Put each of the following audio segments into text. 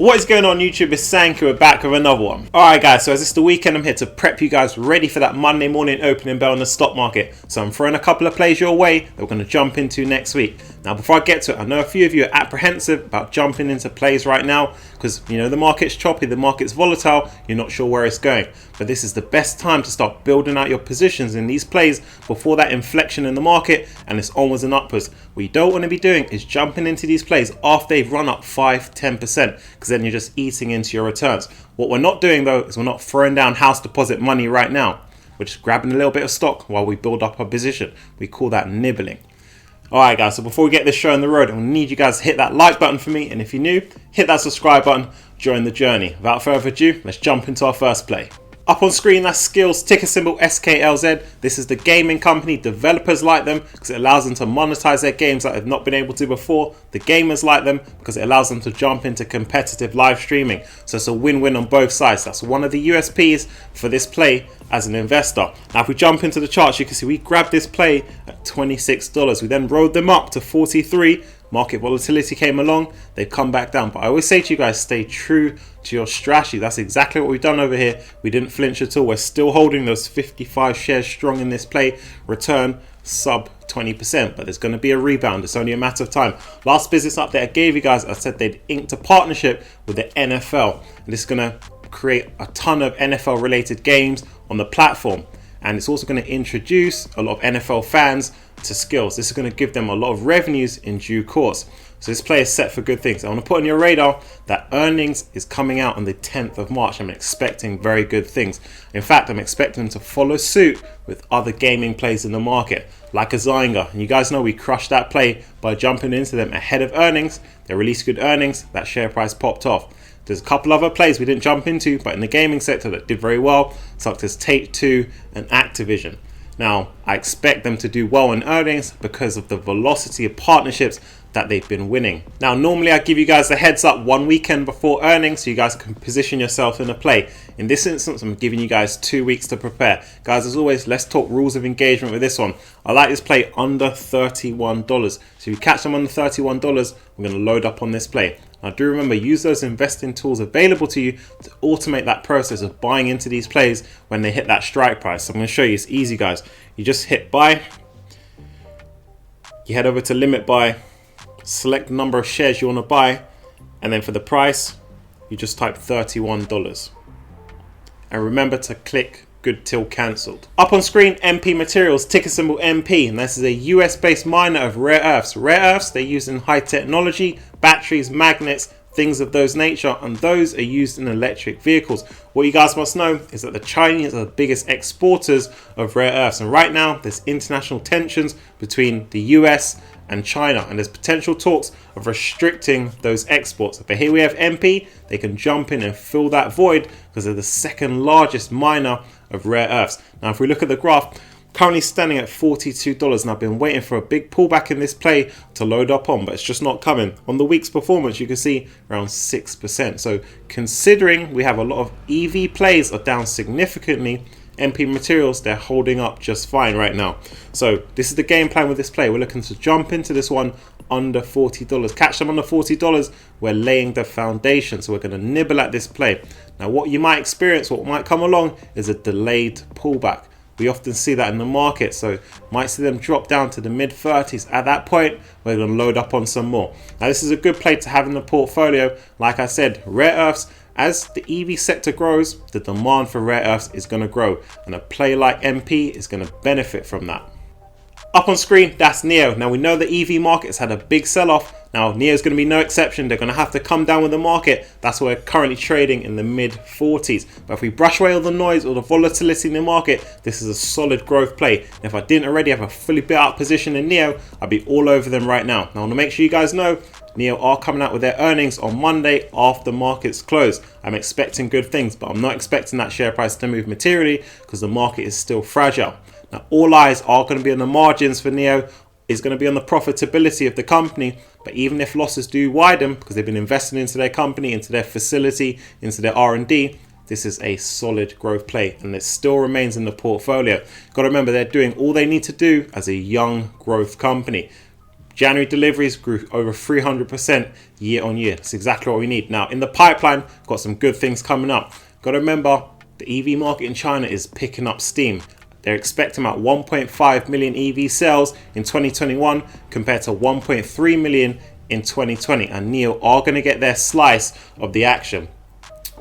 What is going on YouTube? It's Sankey, we're back with another one. Alright guys, so as it's the weekend, I'm here to prep you guys ready for that Monday morning opening bell in the stock market. So I'm throwing a couple of plays your way that we're going to jump into next week. Now before I get to it, I know a few of you are apprehensive about jumping into plays right now because you know the market's choppy, the market's volatile, you're not sure where it's going. But this is the best time to start building out your positions in these plays before that inflection in the market and it's onwards and upwards. What you don't want to be doing is jumping into these plays after they've run up 5-10%, because then you're just eating into your returns. What we're not doing though is we're not throwing down house deposit money right now. We're just grabbing a little bit of stock while we build up our position. We call that nibbling. Alright guys, so before we get this show on the road, I need you guys to hit that like button for me, and if you're new, hit that subscribe button, join the journey. Without further ado, let's jump into our first play. Up on screen, that's Skillz, ticker symbol SKLZ. This is the gaming company. Developers like them because it allows them to monetize their games that they've not been able to before. The gamers like them because it allows them to jump into competitive live streaming. So it's a win-win on both sides. That's one of the USPs for this play as an investor. Now if we jump into the charts, you can see we grabbed this play at $26. We then rode them up to 43. Market volatility came along, they've come back down. But I always say to you guys, stay true to your strategy. That's exactly what we've done over here. We didn't flinch at all. We're still holding those 55 shares strong in this play. Return sub 20%, but there's going to be a rebound. It's only a matter of time. Last business update I gave you guys, I said they'd inked a partnership with the NFL. And this is going to create a ton of NFL related games on the platform. And it's also going to introduce a lot of NFL fans to Skillz. This is going to give them a lot of revenues in due course. So this play is set for good things. I want to put on your radar that earnings is coming out on the 10th of March. I'm expecting very good things. In fact, I'm expecting them to follow suit with other gaming plays in the market, like a Zynga. And you guys know we crushed that play by jumping into them ahead of earnings. They released good earnings. That share price popped off. There's a couple other plays we didn't jump into, but in the gaming sector that did very well, such as Take-Two and Activision. Now, I expect them to do well in earnings because of the velocity of partnerships that they've been winning. Now, normally I give you guys a heads up one weekend before earnings so you guys can position yourself in a play. In this instance, I'm giving you guys 2 weeks to prepare. Guys, as always, let's talk rules of engagement with this one. I like this play under $31. So if you catch them under $31, we're going to load up on this play. Now do remember, use those investing tools available to you to automate that process of buying into these plays when they hit that strike price. So I'm going to show you, it's easy guys. You just hit buy, you head over to limit buy, select the number of shares you want to buy, and then for the price, you just type $31. And remember to click good till cancelled. Up on screen, MP Materials, ticker symbol MP, and this is a US based miner of rare earths. Rare earths, they're used in high technology, batteries, magnets, things of those nature, and those are used in electric vehicles. What you guys must know is that the Chinese are the biggest exporters of rare earths, and right now there's international tensions between the US and China, and there's potential talks of restricting those exports. But here we have MP, they can jump in and fill that void because they're the second largest miner of rare earths. Now if we look at the graph, currently standing at $42, and I've been waiting for a big pullback in this play to load up on, but it's just not coming. On the week's performance, you can see around 6%. So considering we have a lot of EV plays are down significantly, MP Materials, they're holding up just fine right now. So this is the game plan with this play. We're looking to jump into this one under $40. Catch them under $40, we're laying the foundation. So we're going to nibble at this play. Now what you might experience, what might come along, is a delayed pullback. We often see that in the market, so might see them drop down to the mid 30s. At that point, we're going to load up on some more. Now this is a good play to have in the portfolio. Like I said, rare earths, as the EV sector grows, the demand for rare earths is going to grow, and a play like MP is going to benefit from that. Up on screen, that's NIO. Now we know the EV market's had a big sell-off. Now NIO's going to be no exception. They're going to have to come down with the market. That's why we're currently trading in the mid 40s. But if we brush away all the noise or the volatility in the market, this is a solid growth play. And if I didn't already have a fully built out position in NIO, I'd be all over them right now. Now I want to make sure you guys know NIO are coming out with their earnings on Monday after markets close. I'm expecting good things, but I'm not expecting that share price to move materially because the market is still fragile. Now all eyes are going to be on the margins for NIO, is going to be on the profitability of the company. But even if losses do widen because they've been investing into their company, into their facility, into their R&D, this is a solid growth play and it still remains in the portfolio. Got to remember, they're doing all they need to do as a young growth company. January deliveries grew over 300% year on year. That's exactly what we need. Now, in the pipeline, got some good things coming up. Got to remember, the EV market in China is picking up steam. They're expecting about 1.5 million EV sales in 2021 compared to 1.3 million in 2020. And NIO are going to get their slice of the action.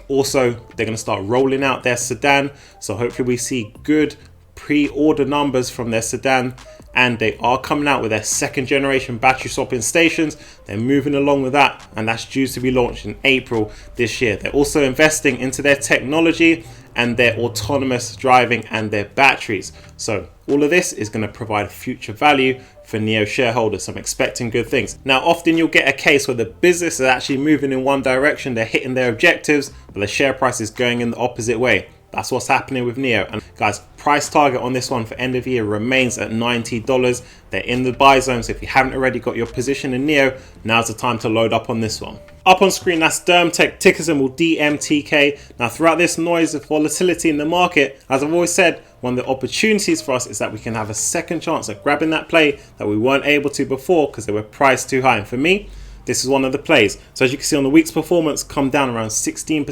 Also, they're going to start rolling out their sedan. So hopefully we see good pre-order numbers from their sedan. And they are coming out with their second generation battery swapping stations. They're moving along with that, and that's due to be launched in April this year. They're also investing into their technology and their autonomous driving and their batteries. So all of this is going to provide future value for NIO shareholders. So I'm expecting good things. Now, often you'll get a case where the business is actually moving in one direction, they're hitting their objectives, but the share price is going in the opposite way. That's what's happening with NIO. And guys, price target on this one for end of year remains at $90. They're in the buy zone, so if you haven't already got your position in NIO, now's the time to load up on this one. Up on screen, that's DMTK, ticker symbol DMTK. Now, throughout this noise of volatility in the market, as I've always said, one of the opportunities for us is that we can have a second chance at grabbing that play that we weren't able to before because they were priced too high. And for me, this is one of the plays. So as you can see on the week's performance, come down around 16%.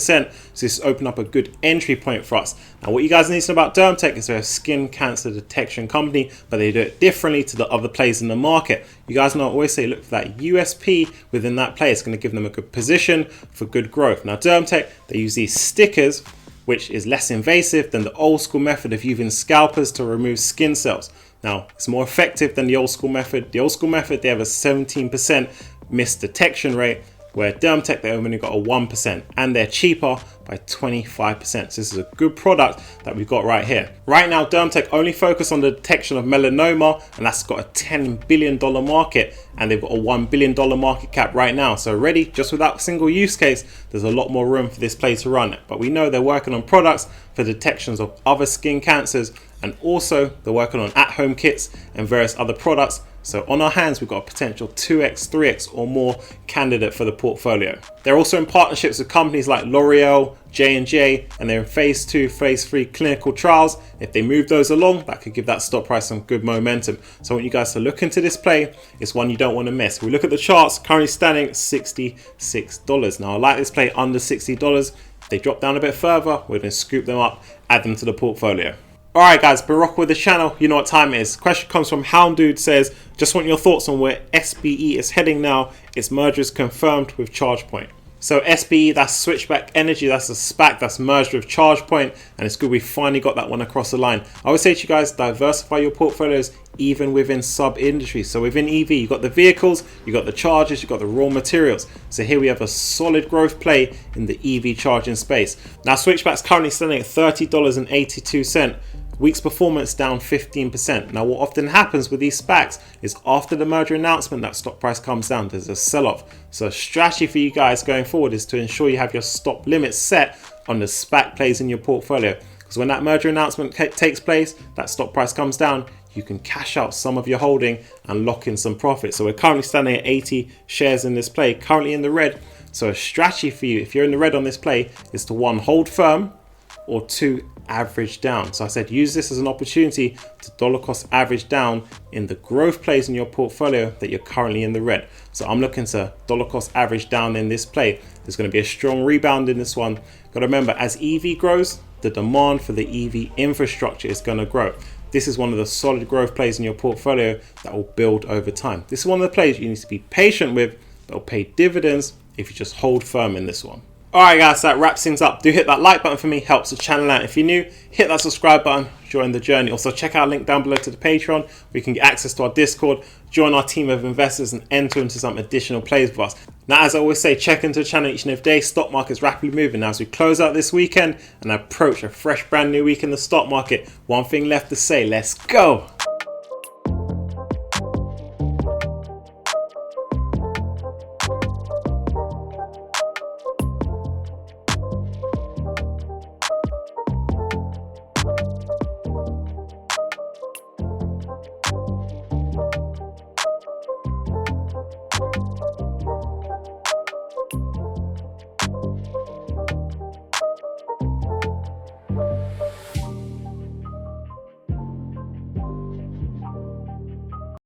So this opened up a good entry point for us. Now, what you guys need to know about DMTK is they're a skin cancer detection company, but they do it differently to the other plays in the market. You guys know I always say look for that USP within that play. It's going to give them a good position for good growth. Now, DMTK, they use these stickers, which is less invasive than the old school method of using scalpers to remove skin cells. Now, it's more effective than the old school method. The old school method, they have a 17% misdetection rate, where DMTK, they only got a 1%, and they're cheaper by 25%. So this is a good product that we've got right here. Right now, DMTK only focus on the detection of melanoma, and that's got a $10 billion market, and they've got a $1 billion market cap right now. So already, just with that single use case, there's a lot more room for this play to run. But we know they're working on products for detections of other skin cancers, and also they're working on at-home kits and various other products. So on our hands, we've got a potential 2x, 3x or more candidate for the portfolio. They're also in partnerships with companies like L'Oreal, J&J, and they're in phase 2, phase 3 clinical trials. If they move those along, that could give that stock price some good momentum. So I want you guys to look into this play. It's one you don't want to miss. If we look at the charts, currently standing at $66. Now I like this play under $60. If they drop down a bit further, we're going to scoop them up, add them to the portfolio. Alright guys, been rocking with the channel, you know what time it is. Question comes from Houndude, says, just want your thoughts on where SBE is heading now. Its merger is confirmed with ChargePoint. So SBE, that's Switchback Energy, that's a SPAC that's merged with ChargePoint, and it's good we finally got that one across the line. I would say to you guys, diversify your portfolios even within sub-industries. So within EV, you've got the vehicles, you've got the chargers, you've got the raw materials. So here we have a solid growth play in the EV charging space. Now Switchback's currently standing at $30.82. Week's performance down 15%. Now what often happens with these SPACs is after the merger announcement, that stock price comes down, there's a sell-off. So a strategy for you guys going forward is to ensure you have your stop limits set on the SPAC plays in your portfolio. Because when that merger announcement takes place, that stock price comes down, you can cash out some of your holding and lock in some profit. So we're currently standing at 80 shares in this play, currently in the red. So a strategy for you, if you're in the red on this play, is to 1, hold firm, or 2, average down. So I said use this as an opportunity to dollar cost average down in the growth plays in your portfolio that you're currently in the red. So I'm looking to dollar cost average down in this play. There's going to be a strong rebound in this one. Got to remember, as EV grows, the demand for the EV infrastructure is going to grow. This is one of the solid growth plays in your portfolio that will build over time. This is one of the plays you need to be patient with, but will pay dividends if you just hold firm in this one. Alright guys, so that wraps things up. Do hit that like button for me, helps the channel out. If you're new, hit that subscribe button, join the journey. Also check out a link down below to the Patreon where you can get access to our Discord, join our team of investors and enter into some additional plays with us. Now as I always say, check into the channel each and every day. Stock market's rapidly moving now as we close out this weekend and approach a fresh brand new week in the stock market. One thing left to say, let's go!